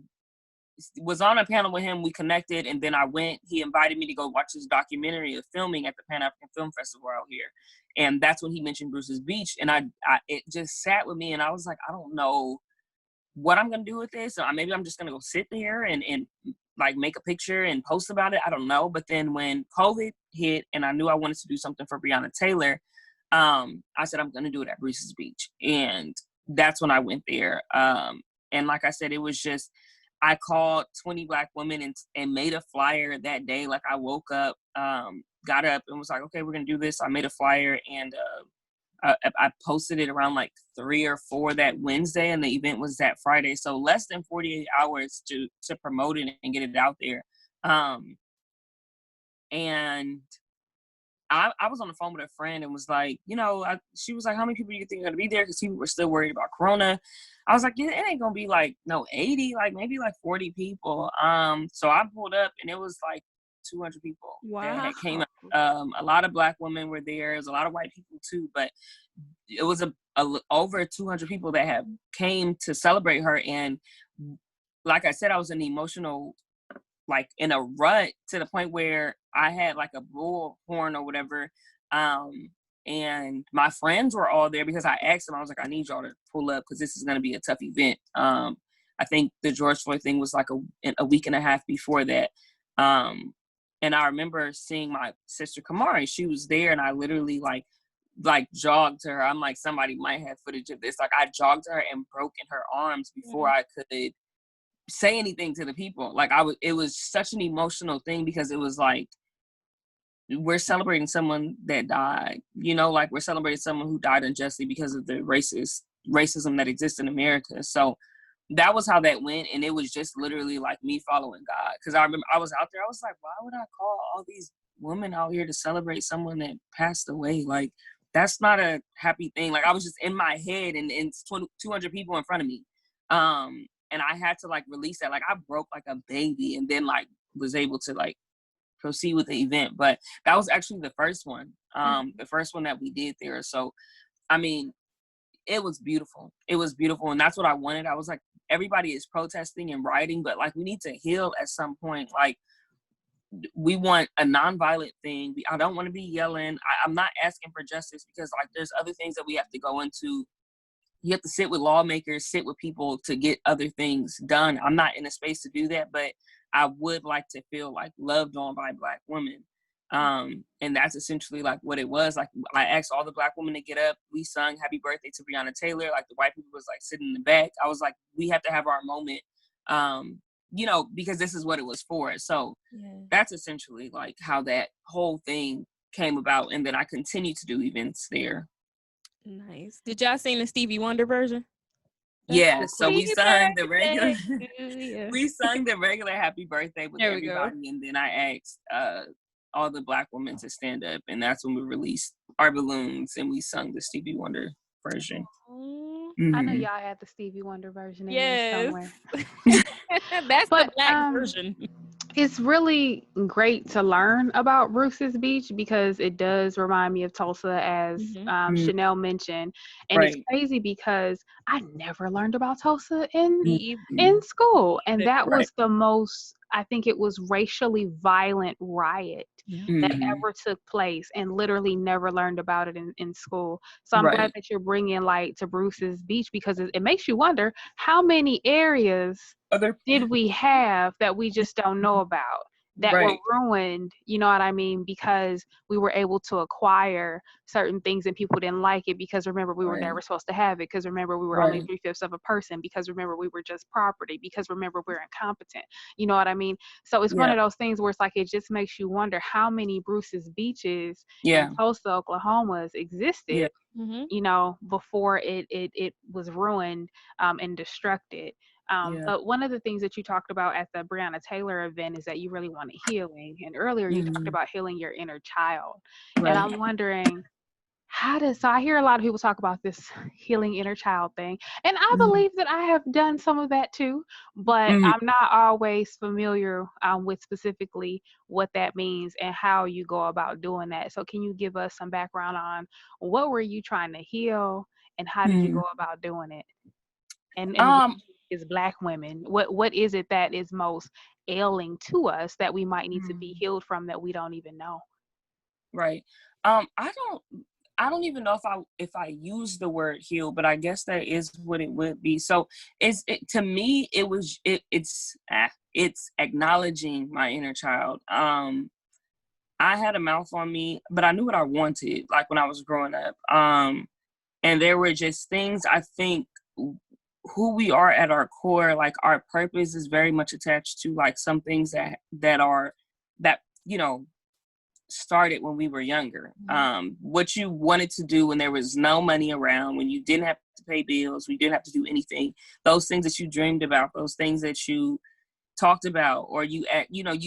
was on a panel with him. We connected, and then he invited me to go watch this documentary of filming at the Pan-African Film Festival out here. And that's when he mentioned Bruce's Beach. And it just sat with me, and I was like, I don't know what I'm going to do with this. So maybe I'm just going to go sit there and like make a picture and post about it. I don't know. But then when COVID hit and I knew I wanted to do something for Breonna Taylor, I said, I'm going to do it at Bruce's Beach. And that's when I went there. And like I said, it was just, I called 20 Black women and made a flyer that day. Like I woke up, got up and was like, okay, we're going to do this. I made a flyer, and I posted it around like 3 or 4 that Wednesday, and the event was that Friday. So less than 48 hours to promote it and get it out there. And I was on the phone with a friend and was like, you know, she was like, how many people do you think are going to be there? Because people were still worried about Corona. I was like, yeah, it ain't going to be like, no, 80, like maybe like 40 people. So I pulled up, and it was like 200 people that came out. A lot of Black women were there. There was a lot of white people too, but it was over 200 people that came to celebrate her. And like I said, I was an emotional, like in a rut, to the point where I had like a bullhorn or whatever. And my friends were all there because I asked them, I was like, I need y'all to pull up because this is going to be a tough event. I think the George Floyd thing was like a week and a half before that. And I remember seeing my sister Kamari. She was there, and I literally like jogged to her. I'm like, somebody might have footage of this. Like I jogged to her and broke in her arms before I could say anything to the people. Like it was such an emotional thing, because it was like, we're celebrating someone that died, you know, like we're celebrating someone who died unjustly because of the racism that exists in America. So that was how that went. And it was just literally like me following God. Cause I remember I was out there, I was like, why would I call all these women out here to celebrate someone that passed away? Like, that's not a happy thing. Like I was just in my head, and 200 people in front of me. And I had to like release that. Like I broke like a baby, and then like was able to like proceed with the event. But that was actually the first one, the first one that we did there. So, I mean, it was beautiful. It was beautiful. And that's what I wanted. I was like, everybody is protesting and rioting, but like we need to heal at some point. Like we want a nonviolent thing. I don't want to be yelling. I'm not asking for justice, because like there's other things that we have to go into you have to sit with lawmakers, sit with people to get other things done. I'm not in a space to do that, but I would like to feel like loved on by Black women. And that's essentially like what it was. Like, I asked all the Black women to get up. We sung happy birthday to Breonna Taylor. Like, the white people was like sitting in the back. I was like, we have to have our moment, you know, because this is what it was for. So that's essentially like how that whole thing came about. And then I continue to do events there. Nice. Did y'all sing the Stevie Wonder version? Yeah, so we sung the regular Yeah. we sung the regular happy birthday with everybody, and then I asked all the Black women to stand up, and that's when we released our balloons and we sung the Stevie Wonder version. I know y'all had the Stevie Wonder version in there somewhere. That's the Black version. It's really great to learn about Bruce's Beach because it does remind me of Tulsa, as Chanel mentioned. And it's crazy because I never learned about Tulsa in school. And that was the most, I think it was racially violent riot that ever took place, and literally never learned about it in school. So I'm glad that you're bringing light to Bruce's Beach, because it makes you wonder how many areas did we have that we just don't know about, that were ruined, you know what I mean, because we were able to acquire certain things and people didn't like it, because remember, we were never supposed to have it, because remember, we were only 3/5 of a person, because remember, we were just property, because remember, we're incompetent, you know what I mean? So it's one of those things where it's like, it just makes you wonder how many Bruce's Beaches in Tulsa, Oklahoma existed, you know, before it was ruined and destructed. But one of the things that you talked about at the Breonna Taylor event is that you really wanted healing. And earlier you talked about healing your inner child. And I'm wondering, so I hear a lot of people talk about this healing inner child thing. And I believe that I have done some of that too, but I'm not always familiar with specifically what that means and how you go about doing that. So can you give us some background on what were you trying to heal and how did you go about doing it? And is Black women, what is it that is most ailing to us that we might need to be healed from that we don't even know? I don't even know if I use the word heal, but I guess that is what it would be. So to me, it's acknowledging my inner child. I had a mouth on me, but I knew what I wanted, like when I was growing up. And there were just things, I think, who we are at our core, like our purpose is very much attached to like some things that you know, started when we were younger. What you wanted to do when there was no money around, when you didn't have to pay bills, we didn't have to do anything, those things that you dreamed about, those things that you talked about, or you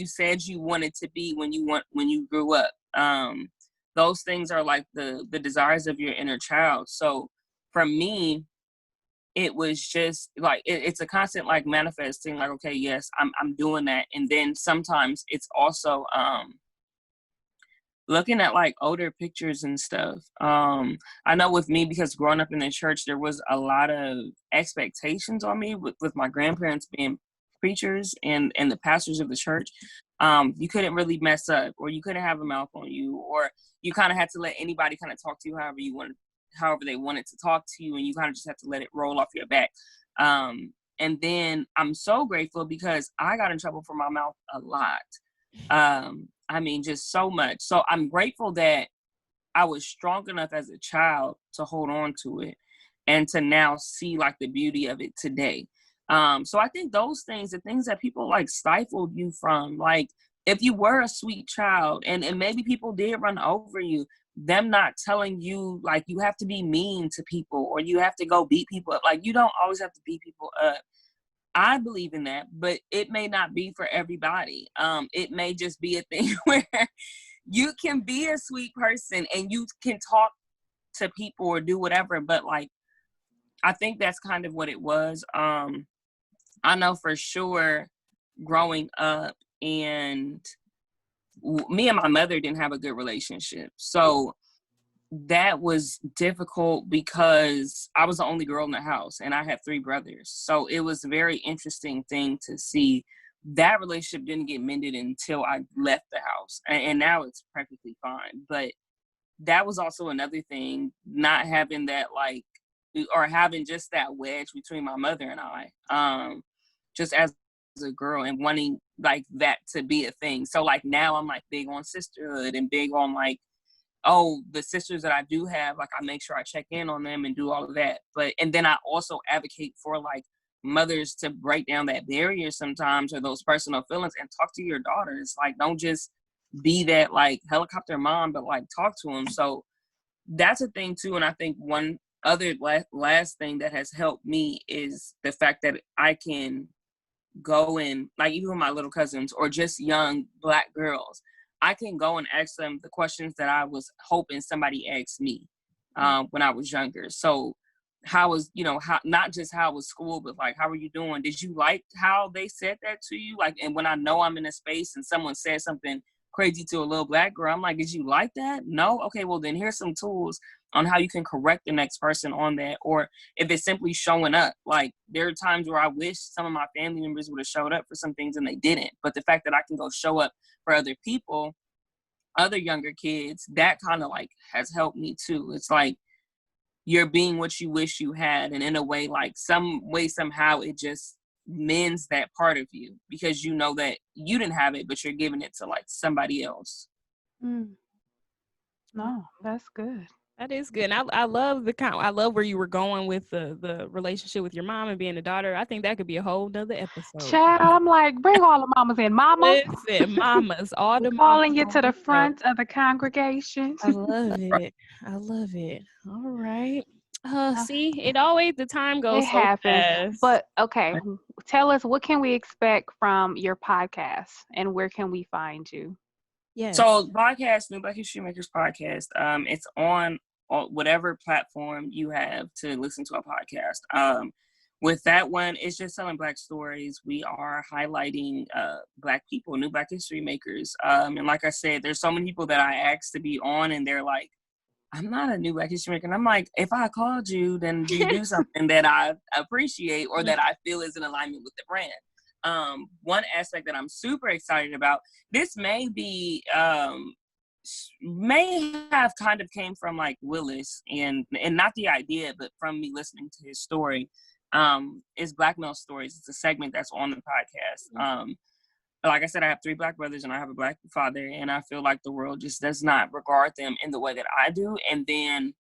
said you wanted to be when you grew up. Those things are like the desires of your inner child. So for me, it was just like it's a constant like manifesting, like, okay, yes, I'm doing that. And then sometimes it's also looking at like older pictures and stuff. I know with me, because growing up in the church, there was a lot of expectations on me with my grandparents being preachers and the pastors of the church. You couldn't really mess up, or you couldn't have a mouth on you, or you kind of had to let anybody kind of talk to you however they wanted to talk to you, and you kind of just have to let it roll off your back. And then I'm so grateful because I got in trouble for my mouth a lot. I mean, just so much. So I'm grateful that I was strong enough as a child to hold on to it and to now see like the beauty of it today. So I think those things, the things that people like stifled you from, like if you were a sweet child and maybe people did run over you, them not telling you like you have to be mean to people or you have to go beat people up. Like you don't always have to beat people up. I believe in that, but it may not be for everybody. It may just be a thing where you can be a sweet person and you can talk to people or do whatever. But like, I think that's kind of what it was. I know for sure growing up, and me and my mother didn't have a good relationship. So that was difficult because I was the only girl in the house and I had 3 brothers. So it was a very interesting thing to see. That relationship didn't get mended until I left the house. And now it's perfectly fine. But that was also another thing, not having that like or having just that wedge between my mother and I, just as a girl and wanting like that to be a thing. So like now I'm like big on sisterhood and big on like, oh, the sisters that I do have, like I make sure I check in on them and do all of that. And then I also advocate for like mothers to break down that barrier sometimes, or those personal feelings, and talk to your daughters. Like, don't just be that like helicopter mom, but like talk to them. So that's a thing too. And I think one other last thing that has helped me is the fact that I can go in, like even with my little cousins or just young Black girls, I can go and ask them the questions that I was hoping somebody asked me when I was younger. So how was, how, not just how was school, but like, how are you doing? Did you like how they said that to you? Like, and when I know I'm in a space and someone said something crazy to a little Black girl, I'm like, did you like that? No? Okay, well then here's some tools on how you can correct the next person on that. Or if it's simply showing up, like there are times where I wish some of my family members would have showed up for some things and they didn't. But the fact that I can go show up for other people, other younger kids, that kind of like has helped me too. It's like you're being what you wish you had. And in a way, like some way, somehow it just mends that part of you because you know that you didn't have it, but you're giving it to like somebody else. No, that's good. That is good. And I love I love where you were going with the relationship with your mom and being a daughter. I think that could be a whole nother episode. Child, I'm like, bring all the mamas in. Mama. Listen, mamas, all the calling mamas you to the front of the congregation. I love it. I love it. All right. See, it always, the time goes it so happens. fast. But okay, tell us, what can we expect from your podcast and where can we find you? Yes. So podcast, New Black History Makers podcast, it's on whatever platform you have to listen to a podcast. With that one, it's just telling Black stories. We are highlighting Black people, new Black history makers. And like I said, there's so many people that I asked to be on and they're like, I'm not a new Black history maker. And I'm like, if I called you, then you do something that I appreciate or that I feel is in alignment with the brand. One aspect that I'm super excited about, this may be, may have kind of came from like Willis and not the idea, but from me listening to his story, is Black Male Stories. It's a segment that's on the podcast. Like I said, I have 3 Black brothers and I have a Black father, and I feel like the world just does not regard them in the way that I do. And then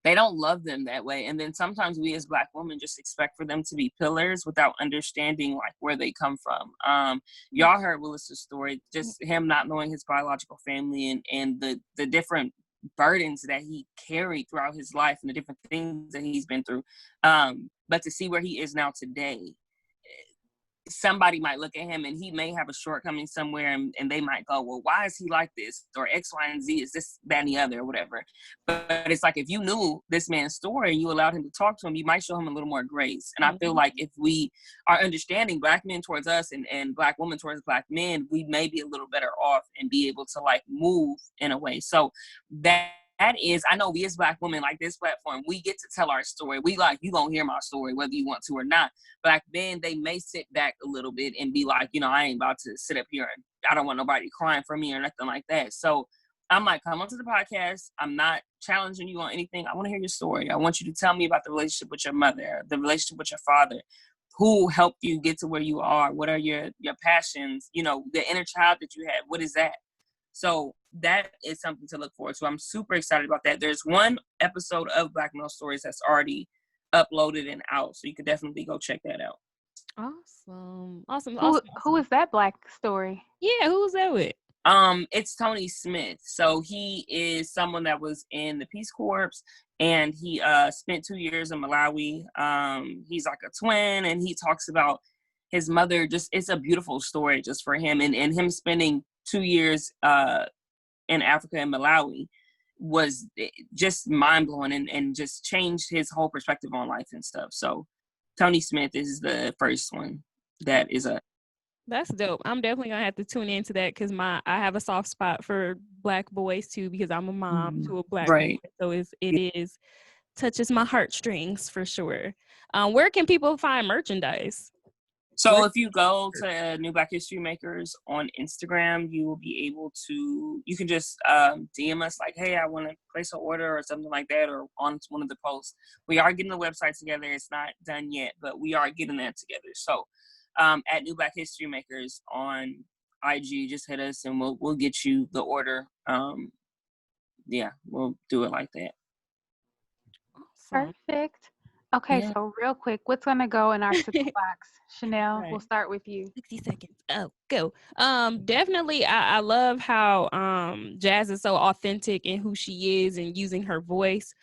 they don't love them that way. And then sometimes we as Black women just expect for them to be pillars without understanding like where they come from. Y'all heard Willis's story, just him not knowing his biological family and the different burdens that he carried throughout his life and the different things that he's been through. But to see where he is now today, somebody might look at him and he may have a shortcoming somewhere and they might go, well, why is he like this? Or X, Y, and Z, is this, that, and the other, or whatever. But it's like, if you knew this man's story and you allowed him to talk to him, you might show him a little more grace. And I feel like if we are understanding Black men towards us and Black women towards Black men, we may be a little better off and be able to like move in a way. So that is, I know we as Black women, like this platform, we get to tell our story. We like, you gonna hear my story whether you want to or not. Black men, they may sit back a little bit and be like, I ain't about to sit up here and I don't want nobody crying for me or nothing like that. So I'm like, come onto the podcast. I'm not challenging you on anything. I want to hear your story. I want you to tell me about the relationship with your mother, the relationship with your father, who helped you get to where you are. What are your passions? The inner child that you had, what is that? So that is something to look forward to. I'm super excited about that. There's one episode of Black Male Stories that's already uploaded and out. So you could definitely go check that out. Awesome. Who is that Black story? Yeah, who's that with? It's Tony Smith. So he is someone that was in the Peace Corps and he spent 2 years in Malawi. He's like a twin and he talks about his mother. Just, it's a beautiful story just for him and him spending 2 years in Africa and Malawi was just mind-blowing and just changed his whole perspective on life and stuff. So Tony Smith is the first one that is a. That's dope. I'm definitely gonna have to tune into that because I have a soft spot for Black boys too because I'm a mom to a Black boy, so it touches my heartstrings for sure. Where can people find merchandise? So if you go to New Black History Makers on Instagram, you will be able to, you can just DM us like, hey, I want to place an order or something like that, or on one of the posts. We are getting the website together. It's not done yet, but we are getting that together. So at New Black History Makers on IG, just hit us and we'll get you the order. Yeah, we'll do it like that. Perfect. Okay, Yeah. so real quick, what's gonna go in our sizzle box? Chanel, Right. we'll start with you. 60 seconds. Oh, go. Definitely I love how Jazz is so authentic in who she is and using her voice.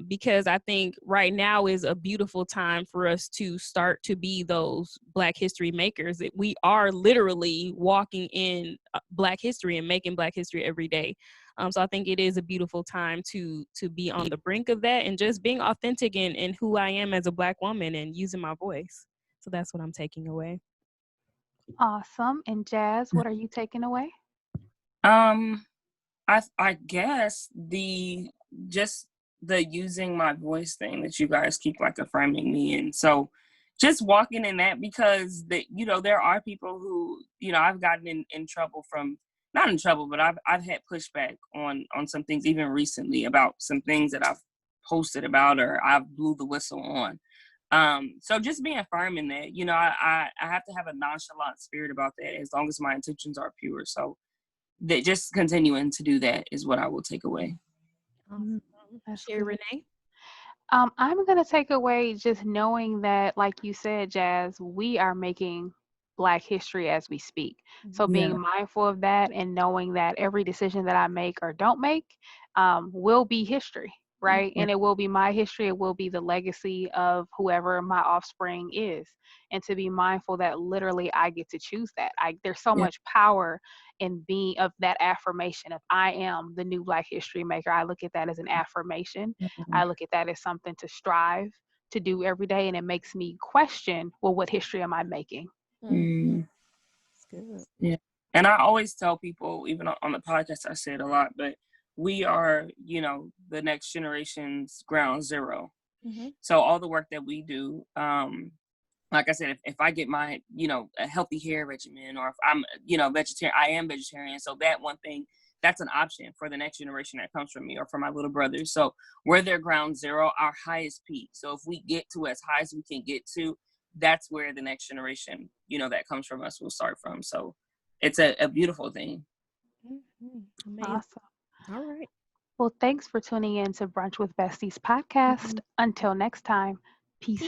Because I think right now is a beautiful time for us to start to be those Black history makers. That we are literally walking in Black history and making Black history every day. So I think it is a beautiful time to be on the brink of that and just being authentic in who I am as a Black woman and using my voice. So that's what I'm taking away. Awesome. And Jazz, what are you taking away? I guess the using my voice thing that you guys keep like affirming me, and so just walking in that, because there are people who I've gotten in trouble from, not in trouble, but I've had pushback on some things even recently about some things that I've posted about or I've blew the whistle on. So just being firm in that, I have to have a nonchalant spirit about that as long as my intentions are pure. So that just continuing to do that is what I will take away. Sherry Renee? I'm going to take away just knowing that, like you said, Jazz, we are making Black history as we speak. So being mindful of that and knowing that every decision that I make or don't make will be history, right? And it will be my history. It will be the legacy of whoever my offspring is. And to be mindful that literally I get to choose that. There's so much power in being of that affirmation of I am the new Black history maker. I look at that as an affirmation. I look at that as something to strive to do every day. And it makes me question, well, what history am I making? That's good. Yeah. And I always tell people, even on the podcast, I say it a lot, but we are, the next generation's ground zero. So all the work that we do, like I said, if I get my, a healthy hair regimen, or if I'm, vegetarian, I am vegetarian. So that one thing, that's an option for the next generation that comes from me or for my little brothers. So we're their ground zero, our highest peak. So if we get to as high as we can get to, that's where the next generation, that comes from us will start from. So it's a beautiful thing. Awesome. All right. Well, thanks for tuning in to Brunch with Besties podcast. Until next time, peace.